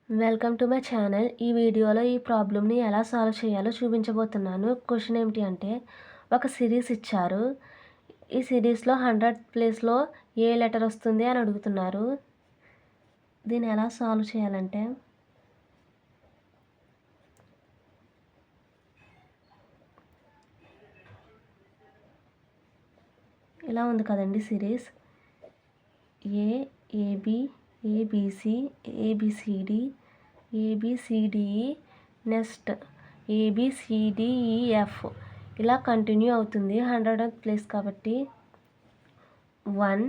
Welcome to my channel. ఈ వీడియోలో ఈ ప్రాబ్లమ్ని ఎలా సాల్వ్ చేయాలో చూపించబోతున్నాను. క్వశ్చన్ ఏమిటి అంటే, ఒక సిరీస్ ఇచ్చారు. ఈ సిరీస్లో 100 ప్లేస్లో ఏ లెటర్ వస్తుంది అని అడుగుతున్నారు. దీన్ని ఎలా సాల్వ్ చేయాలంటే, ఇలా ఉంది కదండి series. AB ABC ABCD ABCDE next ABCDEF ఇలా కంటిన్యూ అవుతుంది. 100th ప్లేస్ కాబట్టి 1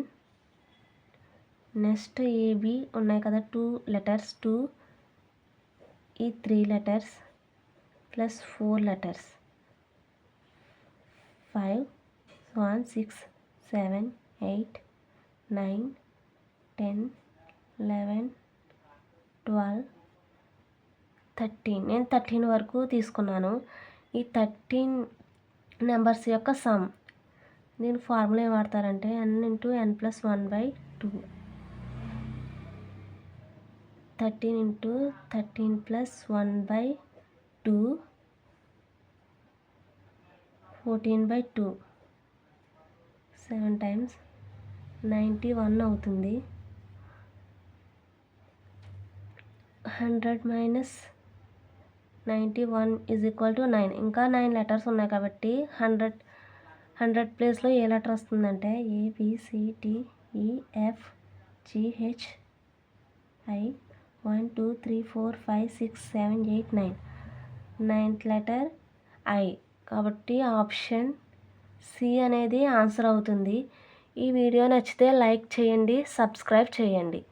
నెక్స్ట్ ఏబి ఉన్నాయి కదా 2 లెటర్స్ 2 ఈ 3 లెటర్స్ ప్లస్ 4 లెటర్స్ 5 1 6 7 8 9 10 11 12 13 నేను 13 వరకు తీసుకున్నాను. ఈ 13 నెంబర్స్ యొక్క సమ్. దీని ఫార్ములా ఏం వాడతారంటే n × n+1/2 13 × 13+1/2 14/2 7 times 91 అవుతుంది. 100 - 91 = 9. ఇంకా 9 లెటర్స్ ఉన్నాయి కాబట్టి 100 ప్లేస్లో ఏ లెటర్ వస్తుందంటే ABCDEFGHI 1 2 3 4 5 6 7 8 9 9th లెటర్ ఐ. కాబట్టి ఆప్షన్ సి అనేది ఆన్సర్ అవుతుంది. ఈ వీడియో నచ్చితే లైక్ చేయండి, సబ్స్క్రైబ్ చేయండి.